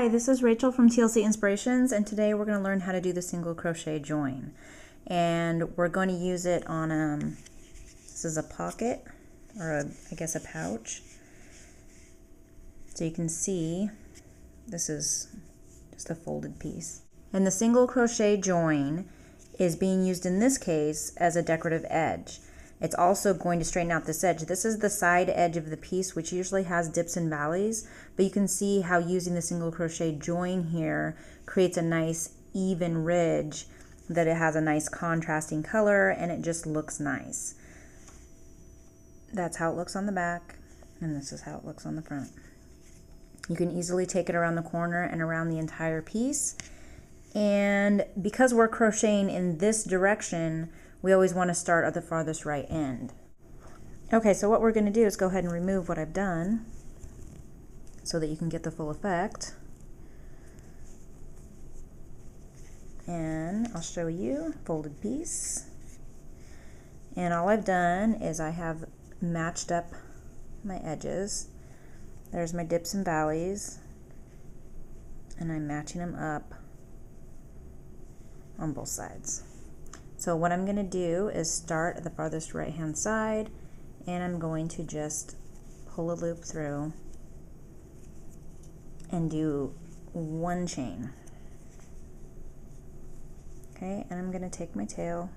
Hi, this is Rachel from TLC Inspirations, and today we're going to learn how to do the single crochet join. And we're going to use it on this is a pocket, or I guess a pouch. So you can see this is just a folded piece. And the single crochet join is being used in this case as a decorative edge. It's also going to straighten out this edge. This is the side edge of the piece, which usually has dips and valleys, but you can see how using the single crochet join here creates a nice even ridge, that it has a nice contrasting color, and it just looks nice. That's how it looks on the back, and this is how it looks on the front. You can easily take it around the corner and around the entire piece. And because we're crocheting in this direction, we always want to start at the farthest right end. Okay, so what we're going to do is go ahead and remove what I've done so that you can get the full effect. And I'll show you folded piece. And all I've done is I have matched up my edges. There's my dips and valleys, and I'm matching them up on both sides. So what I'm going to do is start at the farthest right hand side, and I'm going to just pull a loop through and do one chain. Okay, and I'm going to take my tail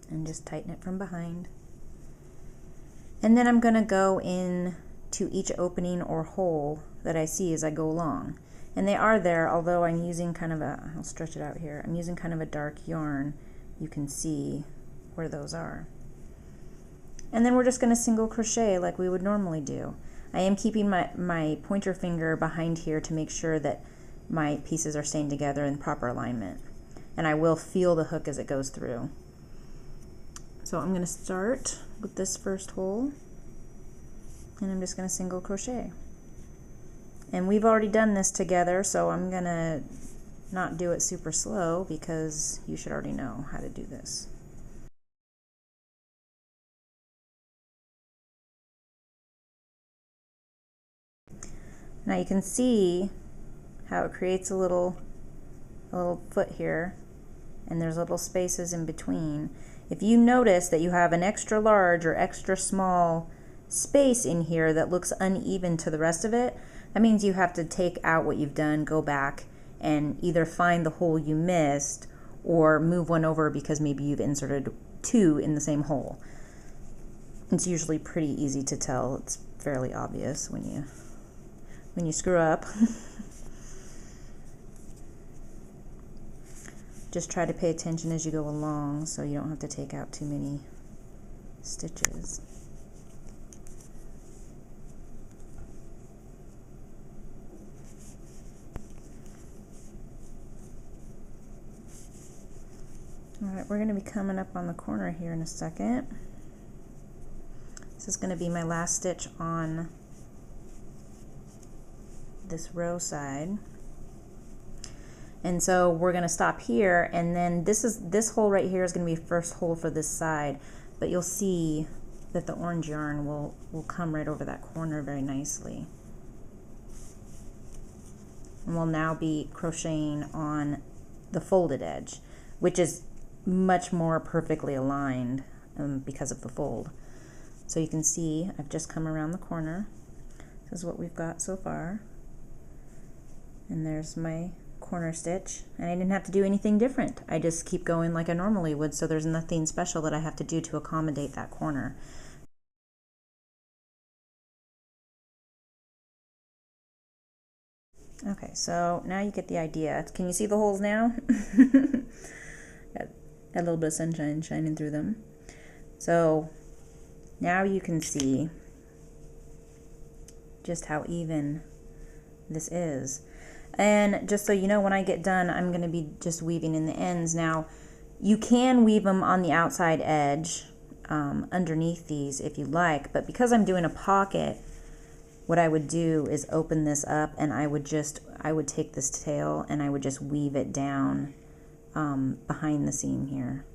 and just tighten it from behind. And then I'm going to go in to each opening or hole that I see as I go along. And they are there, although I'm using kind of a, I'll stretch it out here, I'm using kind of a dark yarn. You can see where those are. And then we're just going to single crochet like we would normally do. I am keeping my pointer finger behind here to make sure that my pieces are staying together in proper alignment. And I will feel the hook as it goes through. So I'm going to start with this first hole, and I'm just going to single crochet. And we've already done this together, so I'm going to not do it super slow because you should already know how to do this. Now you can see how it creates a little foot here, and there's little spaces in between. If you notice that you have an extra large or extra small space in here that looks uneven to the rest of it, that means you have to take out what you've done, go back, and either find the hole you missed or move one over because maybe you've inserted two in the same hole. It's usually pretty easy to tell. It's fairly obvious when you screw up. Just try to pay attention as you go along so you don't have to take out too many stitches. Alright, we're going to be coming up on the corner here in a second. This is going to be my last stitch on this row side. And so we're going to stop here, and then this hole right here is going to be the first hole for this side, but you'll see that the orange yarn will come right over that corner very nicely. And we'll now be crocheting on the folded edge, which is much more perfectly aligned because of the fold. So you can see I've just come around the corner. This is what we've got so far. And there's my corner stitch, and I didn't have to do anything different. I just keep going like I normally would, so there's nothing special that I have to do to accommodate that corner. Okay, so now you get the idea. Can you see the holes now? Got a little bit of sunshine shining through them. So now you can see just how even this is. And just so you know, when I get done, I'm going to be just weaving in the ends. Now, you can weave them on the outside edge underneath these if you like, but because I'm doing a pocket, what I would do is open this up, and I would take this tail and I would just weave it down behind the seam here.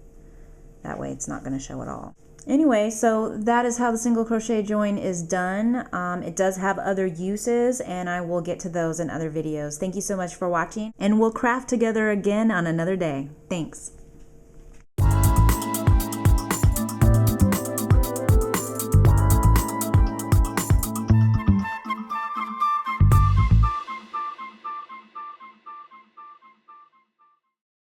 That way it's not going to show at all. Anyway, so that is how the single crochet join is done. It does have other uses, and I will get to those in other videos. Thank you so much for watching, and we'll craft together again on another day. Thanks.